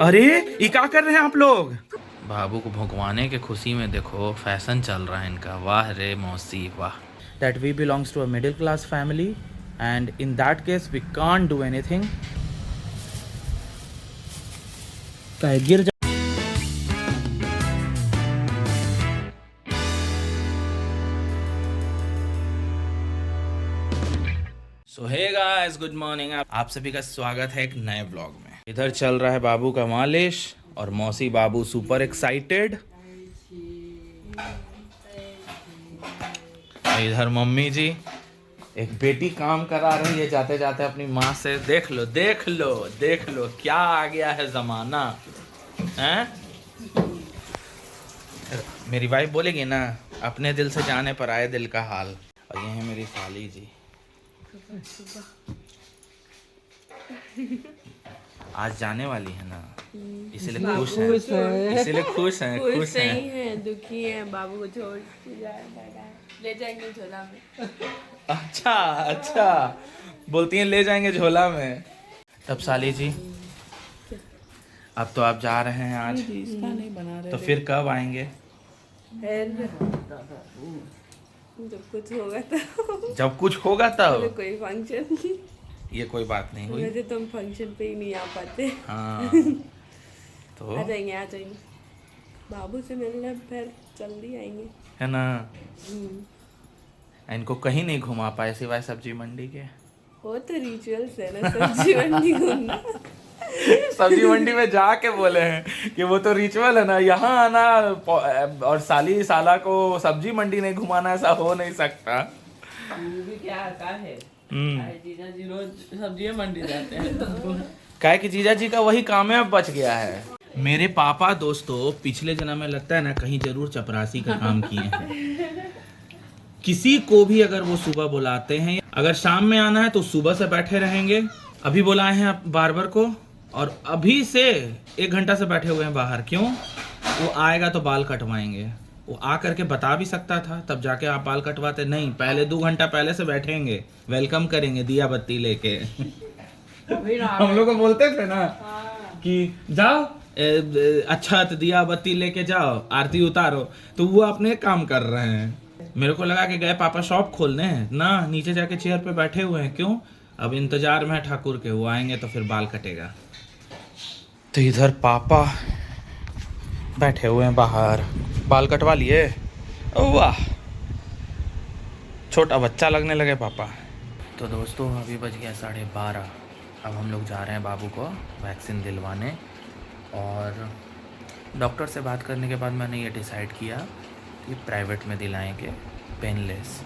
अरे ये क्या कर रहे हैं आप लोग? बाबू को भगवाने के खुशी में देखो फैशन चल रहा है इनका। वाह रे मौसी वाह। That we belongs to a middle class family and in that case we can't do anything. काय गिर जा। सो हे गाइस, गुड मॉर्निंग। आप सभी का स्वागत है एक नए व्लॉग में। इधर चल रहा है बाबू का मालिश और मौसी बाबू सुपर एक्साइटेड। इधर मम्मी जी, एक बेटी काम करा रही है जाते जाते अपनी माँ से। देख लो देख लो देख लो क्या आ गया है जमाना हैं। मेरी वाइफ बोलेगी ना, अपने दिल से जाने पर आए दिल का हाल। और ये है मेरी साली जी। आज जाने वाली है ना, इसीलिए खुश है, इसीलिए खुश है। खुश नहीं है, दुखी है। बाबू को छोड़ के ले जाएंगे झोला में। अच्छा अच्छा, बोलती हैं ले जाएंगे झोला में। तब साली जी, अब तो आप जा रहे हैं आज, नहीं बना रहे तो फिर कब आएंगे? जब कुछ होगा तब। जब कुछ होगा तब। कोई फंक्शन, ये कोई बात नहीं हुई। वैसे तुम फंक्शन पे ही नहीं आ पाते। हाँ तो आ जाएंगे बाबू से मिलने, फिर जल्दी आएंगे, है ना। इनको कहीं नहीं घुमा पाए सिवाय सब्जी मंडी के। वो तो रिचुअल्स है ना, सब्जी मंडी घूमना। सब्जी मंडी में जाके बोले हैं कि वो तो रिचुअल है ना, यहाँ आना और साली साला को सब्जी मंडी नहीं घुमाना, ऐसा हो नहीं सकता। भी क्या है जीजा जी रोज सब्जी मंडी जाते हैं। काय कि जीजा जी का वही काम है, अब बच गया है। मेरे पापा दोस्तों पिछले जन्म में लगता है ना कहीं जरूर चपरासी का काम किए हैं। किसी को भी अगर वो सुबह बुलाते हैं, अगर शाम में आना है तो सुबह से बैठे रहेंगे। अभी बुलाए हैं बार्बर को और अभी से 1 घंटा से बैठे हुए हैं बाहर। क्यों? वो आएगा तो बाल कटवाएंगे। वो आ करके बता भी सकता था, तब जाके आप बाल कटवाते नहीं। पहले 2 घंटा पहले से बैठेंगे, वेलकम करेंगे दिया बत्ती लेके। हम लोग को बोलते थे ना कि जाओ अच्छा तो दिया बत्ती लेके जाओ, आरती उतारो, तो वो अपने काम कर रहे हैं। मेरे को लगा कि गए पापा शॉप खोलने हैं ना, नीचे जाके चेयर पे बैठे हुए हैं। क्यों? अब इंतजार में है ठाकुर के, वो आएंगे तो फिर बाल कटेगा। तो इधर पापा बैठे हुए हैं बाहर, बाल कटवा लिए। वाह, छोटा बच्चा लगने लगे पापा। तो दोस्तों अभी बज गया 12:30। अब हम लोग जा रहे हैं बाबू को वैक्सीन दिलवाने। और डॉक्टर से बात करने के बाद मैंने ये डिसाइड किया कि प्राइवेट में दिलाएंगे, पेनलेस।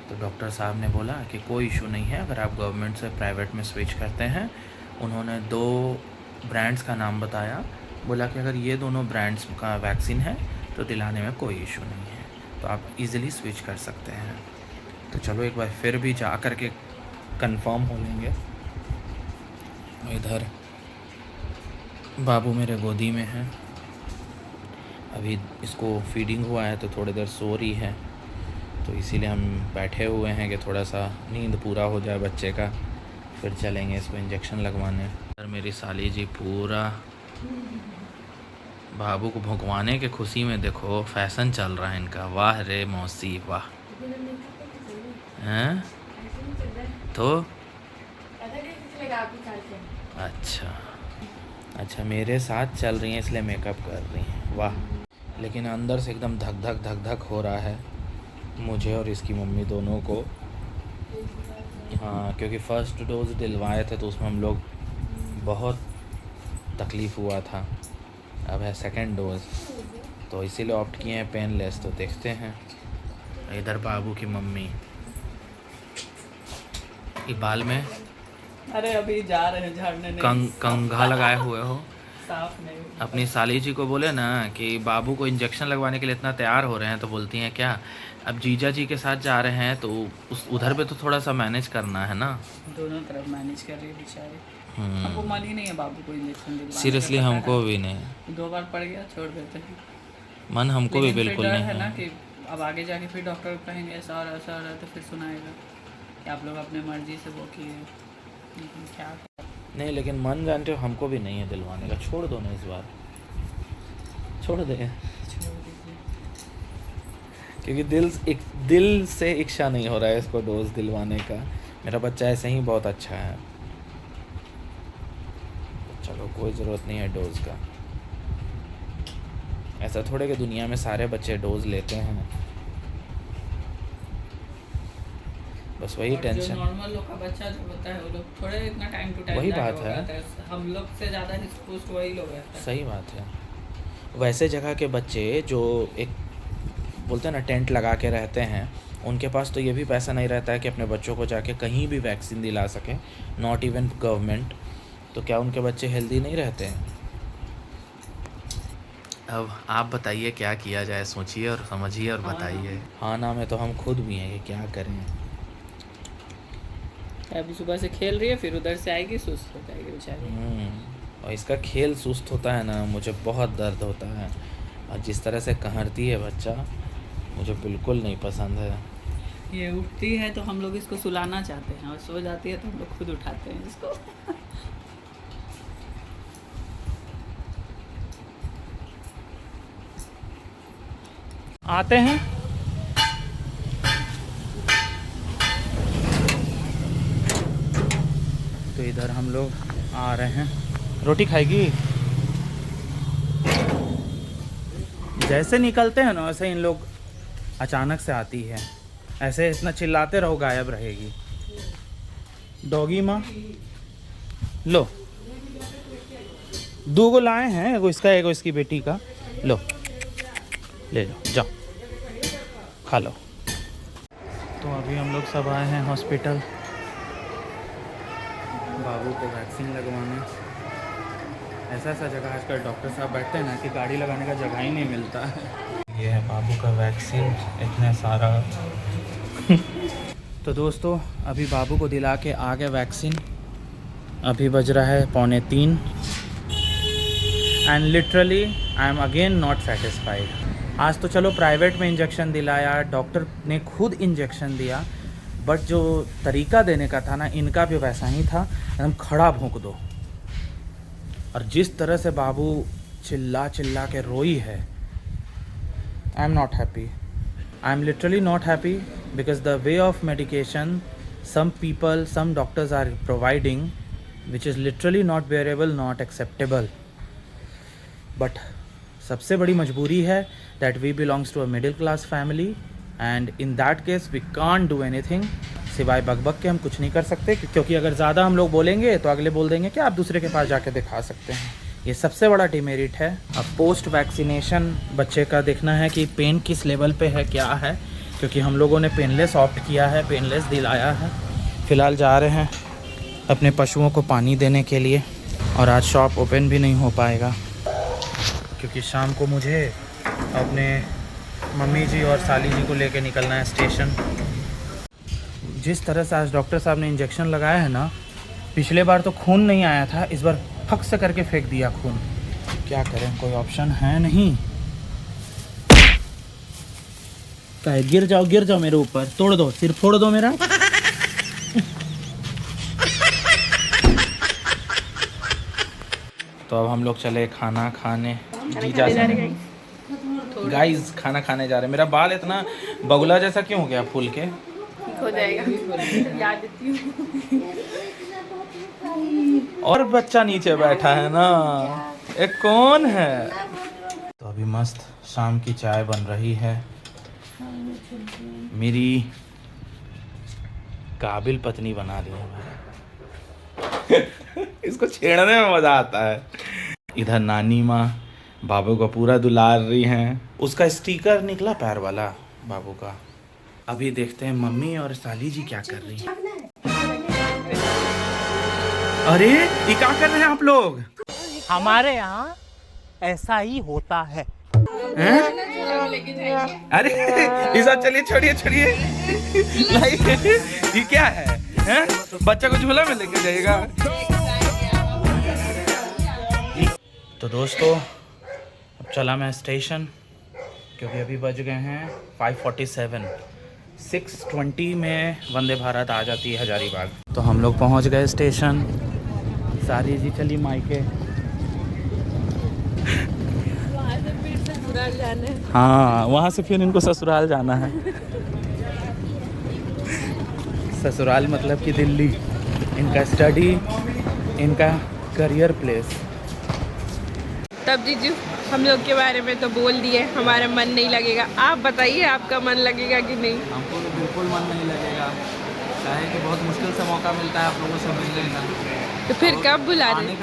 तो डॉक्टर साहब ने बोला कि कोई इशू नहीं है अगर आप गवर्नमेंट से प्राइवेट में स्विच करते हैं। उन्होंने 2 ब्रांड्स का नाम बताया, बोला कि अगर ये दोनों ब्रांड्स का वैक्सीन है तो दिलाने में कोई इशू नहीं है, तो आप इजीली स्विच कर सकते हैं। तो चलो एक बार फिर भी जा कर के कंफर्म हो लेंगे। इधर बाबू मेरे गोदी में है, अभी इसको फीडिंग हुआ है तो थोड़ी देर सो रही है, तो इसीलिए हम बैठे हुए हैं कि थोड़ा सा नींद पूरा हो जाए बच्चे का, फिर चलेंगे इसको इंजेक्शन लगवाने। और मेरी साली जी पूरा बाबू को भगवाने के खुशी में देखो फैशन चल रहा है इनका। वाह रे मौसी वाह। हैं तो अच्छा मेरे साथ चल रही हैं इसलिए मेकअप कर रही हैं। वाह, लेकिन अंदर से एकदम धक धक धक धक हो रहा है मुझे और इसकी मम्मी दोनों को। हाँ, क्योंकि फ़र्स्ट डोज दिलवाए थे तो उसमें हम लोग बहुत तकलीफ़ हुआ था। अब है सेकंड डोज़, तो इसीलिए ऑप्ट किए हैं पेनलेस। तो देखते हैं। इधर बाबू की मम्मी ये बाल में अरे अभी जा रहे हैं झाड़ने, कंघा लगाए हुए हो। साफ नहीं। अपनी साली जी को बोले ना कि बाबू को इंजेक्शन लगवाने के लिए इतना तैयार हो रहे हैं, तो बोलती हैं क्या अब जीजा जी के साथ जा रहे हैं तो उधर पे तो थोड़ा सा मैनेज करना है ना। दोनों तरफ मैनेज कर रही है बेचारे। हमको मन ही नहीं है बाबू को इंजेक्शन दिलवाने। सीरियसली हमको भी नहीं। 2 बार पड़ गया, छोड़ देते हैं। मन हमको भी बिल्कुल नहीं है ना कि अब आगे जाके फिर डॉक्टर कहेंगे ऐसा और तो फिर सुनाएगा कि आप लोग अपने मर्जी से वो किए, लेकिन क्या नहीं, लेकिन मन जानते हो हमको भी नहीं है दिलवाने का। छोड़ दो ना इस बार, छोड़ दे, क्योंकि दिल से इच्छा नहीं हो रहा है इसको डोज दिलवाने का। मेरा बच्चा ऐसे ही बहुत अच्छा है, चलो कोई ज़रूरत नहीं है डोज का। ऐसा थोड़े कि दुनिया में सारे बच्चे डोज लेते हैं, बस वही टेंशन। नॉर्मल लोग का बच्चा जो होता है वो लोग थोड़े इतना टाइम टू टाइम वही बात है, हम लोग से ज़्यादा एक्सपोज्ड वही लोग रहते हैं। सही बात है। वैसे जगह के बच्चे जो एक बोलते हैं ना टेंट लगा के रहते हैं, उनके पास तो ये भी पैसा नहीं रहता है कि अपने बच्चों को जाके कहीं भी वैक्सीन दिला सकें, नॉट इवन गवर्नमेंट। तो क्या उनके बच्चे हेल्दी नहीं रहते हैं? अब आप बताइए क्या किया जाए, सोचिए और समझिए और बताइए। हाँ ना, में तो हम खुद भी हैं कि क्या करें। अभी सुबह से खेल रही है, फिर उधर से आएगी सुस्त हो जाएगी बेचारी। और इसका खेल सुस्त होता है ना, मुझे बहुत दर्द होता है। और जिस तरह से कहरती है बच्चा, मुझे बिल्कुल नहीं पसंद है। ये उठती है तो हम लोग इसको सुलाना चाहते हैं, और सो जाती है तो हम लोग खुद उठाते हैं इसको। आते हैं तो इधर हम लोग आ रहे हैं। रोटी खाएगी? जैसे निकलते हैं ना वैसे इन लोग अचानक से आती है, ऐसे इतना चिल्लाते रहो गायब रहेगी। डॉगी माँ लो, 2 गो लाए हैं, एगो इसका एगो इसकी बेटी का। लो ले लो, जाओ खा लो। तो अभी हम लोग सब आए हैं हॉस्पिटल बाबू को वैक्सीन लगवाने। ऐसा जगह आजकल डॉक्टर साहब बैठते हैं ना कि गाड़ी लगाने का जगह ही नहीं मिलता है। ये है बाबू का वैक्सीन, इतने सारा। तो दोस्तों अभी बाबू को दिला के आ गए वैक्सीन। अभी बज रहा है 2:45 and literally I am again not satisfied. आज तो चलो प्राइवेट में इंजेक्शन दिलाया, डॉक्टर ने खुद इंजेक्शन दिया, बट जो तरीका देने का था ना, इनका भी वैसा ही था, एकदम खड़ा भोंक दो। और जिस तरह से बाबू चिल्ला चिल्ला के रोई है, I am not happy. I am literally not happy because the way of medication some people, some doctors are providing, which is literally not bearable, not acceptable. But सबसे बड़ी मजबूरी है that we belongs to a middle class family and in that case we can't do anything. सिवाय बक के हम कुछ नहीं कर सकते, क्योंकि अगर ज़्यादा हम लोग बोलेंगे तो अगले बोल देंगे कि आप दूसरे के पास जाके दिखा सकते हैं। ये सबसे बड़ा डिमेरिट है। अब पोस्ट वैक्सीनेशन बच्चे का देखना है कि पेन किस लेवल पे है, क्या है, क्योंकि हम लोगों ने पेनलेस ऑप्ट किया है, पेनलेस दिलाया है। फ़िलहाल जा रहे हैं अपने पशुओं को पानी देने के लिए, और आज शॉप ओपन भी नहीं हो पाएगा क्योंकि शाम को मुझे अपने मम्मी जी और साली जी को लेके निकलना है स्टेशन। जिस तरह से आज डॉक्टर साहब ने इंजेक्शन लगाया है ना, पिछले बार तो खून नहीं आया था, इस बार फक से करके फेंक दिया खून। क्या करें, कोई ऑप्शन है नहीं। गिर जाओ मेरे ऊपर, तोड़ दो, सिर फोड़ दो मेरा। तो अब हम लोग चले खाना खाने। जीजा से गाइस खाना खाने जा रहे हैं। मेरा बाल इतना बगुला जैसा क्यों हो गया फूल के? हो जाएगा, याद देती हूँ। और बच्चा नीचे बैठा है ना, एक कौन है? तो अभी मस्त शाम की चाय बन रही है। मेरी काबिल पत्नी बना रही है। इसको छेड़ने में मजा आता है। इधर नानी माँ बाबू को पूरा दुलार रही हैं। उसका स्टिकर निकला पैर वाला बाबू का। अभी देखते हैं मम्मी और साली जी क्या कर रही हैं। अरे ये क्या कर रहे हैं आप लोग? हमारे यहाँ ऐसा ही होता है। अरे इस बात चलिए, छोड़िए ये क्या है? बच्चा को झूला में लेके जाएगा। तो दोस्तों अब चला मैं स्टेशन, क्योंकि अभी बज गए हैं 5:47। 6:20 में वंदे भारत आ जाती है हजारीबाग। तो हम लोग पहुंच गए स्टेशन। सारी जी चली मायके। वहाँ से फिर ससुराल जाना है। हाँ, वहाँ से फिर इनको ससुराल जाना है। ससुराल मतलब कि दिल्ली, इनका स्टडी, इनका करियर प्लेस। तब जीजू हम लोग के बारे में तो बोल दिए, हमारा मन नहीं लगेगा। आप बताइए आपका मन लगेगा कि नहीं? हमको तो बिल्कुल मन नहीं लगेगा, क्या है कि बहुत मुश्किल से मौका मिलता है आप लोगों से मिलने का। तो फिर कब बुला रहे? आने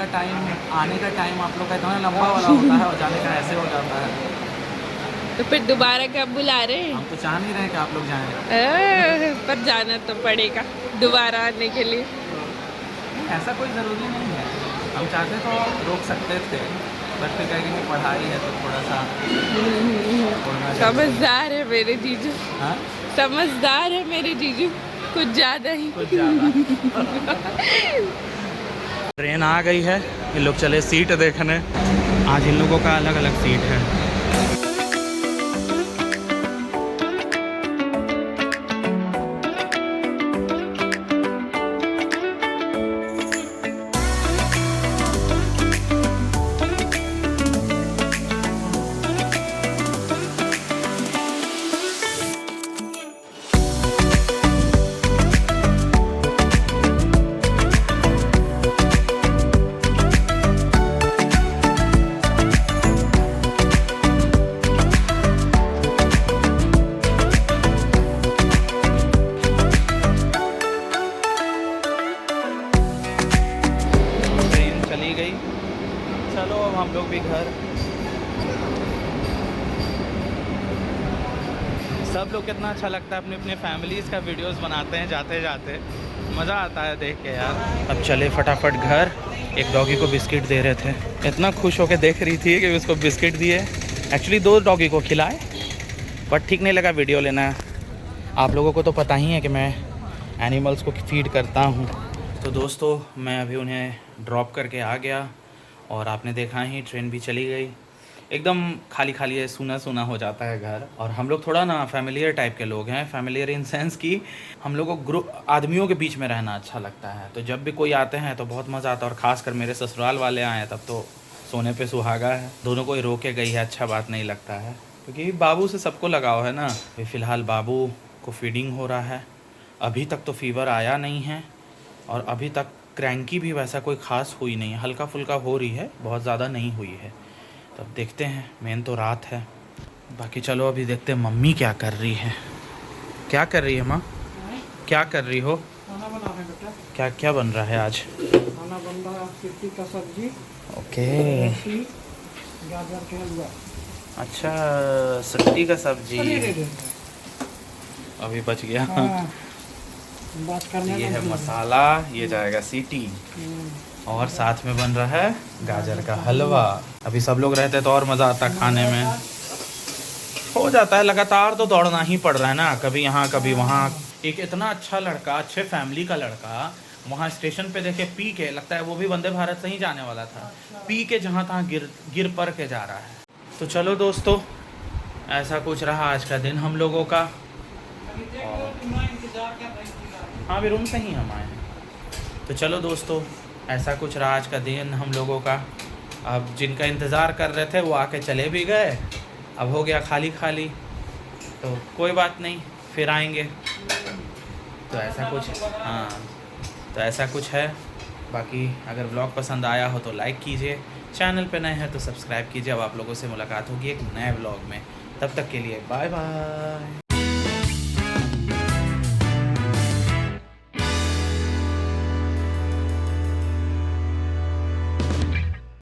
का टाइम आप लोग का इतना लंबा वाला होता है और जाने का ऐसे हो जाता है। तो फिर दोबारा कब बुला रहे हैं? हम तो चाह नहीं रहे कि आप लोग जाएं। पर जाना तो पड़ेगा दोबारा आने के लिए। ऐसा कोई ज़रूरी नहीं है, हम चाहते तो रोक सकते थे, बट फिर कहेंगे कि पढ़ाई है तो थोड़ा सा छोड़ना चाहिए। समझदार है मेरे जीजू, हाँ? समझदार है मेरे जीजू, कुछ ज़्यादा ही। कुछ ज़्यादा। ट्रेन आ गई है, इन लोग चले सीट देखने। आज इन लोगों का अलग अलग सीट है। चलो अब हम लोग भी घर। सब लोग कितना अच्छा लगता है अपने अपने फैमिलीज़ का वीडियोस बनाते हैं जाते जाते, मज़ा आता है देख के यार। अब चले फटाफट घर। एक डॉगी को बिस्किट दे रहे थे, इतना खुश होकर देख रही थी कि उसको बिस्किट दिए। एक्चुअली 2 डॉगी को खिलाए, बट ठीक नहीं लगा वीडियो लेना। आप लोगों को तो पता ही है कि मैं एनिमल्स को फीड करता हूँ। तो दोस्तों मैं अभी उन्हें ड्रॉप करके आ गया और आपने देखा ही ट्रेन भी चली गई। एकदम खाली खाली है, सूना सूना हो जाता है घर। और हम लोग थोड़ा ना फैमिलियर टाइप के लोग हैं, फैमिलियर इन सेंस कि हम लोग को ग्रुप आदमियों के बीच में रहना अच्छा लगता है। तो जब भी कोई आते हैं तो बहुत मज़ा आता है, और ख़ासकर मेरे ससुराल वाले आए तब तो सोने पे सुहागा है। दोनों को ही रोके गई है, अच्छा बात नहीं लगता है, क्योंकि बाबू से सबको लगाव है ना। अभी फ़िलहाल बाबू को फीडिंग हो रहा है, अभी तक तो फीवर आया नहीं है, और अभी तक क्रैंकी भी वैसा कोई ख़ास हुई नहीं है, हल्का फुल्का हो रही है, बहुत ज़्यादा नहीं हुई है। तब देखते हैं, मेन तो रात है। बाकी चलो अभी देखते हैं मम्मी क्या कर रही है। क्या कर रही है माँ? क्या कर रही हो? खाना बना रहे हैं बेटा। क्या क्या बन रहा है आज? खाना बन रहा है सिट्टी का सब्जी, ओके, रोटी, गाजर के हलवा। अच्छा, सट्टी का सब्जी अरे अभी बच गया। हाँ, बात करने ये में है भी- मसाला, ये जाएगा सीटी, और साथ में बन रहा है गाजर का हलवा। अभी सब लोग रहते तो और मज़ा आता खाने में। हो जाता है, लगातार तो दौड़ना ही पड़ रहा है ना, कभी यहाँ कभी वहाँ। एक इतना अच्छा लड़का, अच्छे फैमिली का लड़का, वहाँ स्टेशन पे देखे पी के, लगता है वो भी वंदे भारत से ही जाने वाला था, पी के जहाँ तहाँ गिर पर के जा रहा है। तो चलो दोस्तों, ऐसा कुछ रहा आज का दिन हम लोगों का। हाँ, अभी रूम से ही हम आए हैं। तो चलो दोस्तों, ऐसा कुछ रहा आज का दिन हम लोगों का। अब जिनका इंतज़ार कर रहे थे वो आके चले भी गए, अब हो गया खाली खाली। तो कोई बात नहीं, फिर आएंगे। तो ऐसा कुछ, हाँ, तो ऐसा कुछ है। बाकी अगर व्लॉग पसंद आया हो तो लाइक कीजिए, चैनल पे नए हैं तो सब्सक्राइब कीजिए। अब आप लोगों से मुलाकात होगी एक नए व्लॉग में, तब तक के लिए बाय बाय।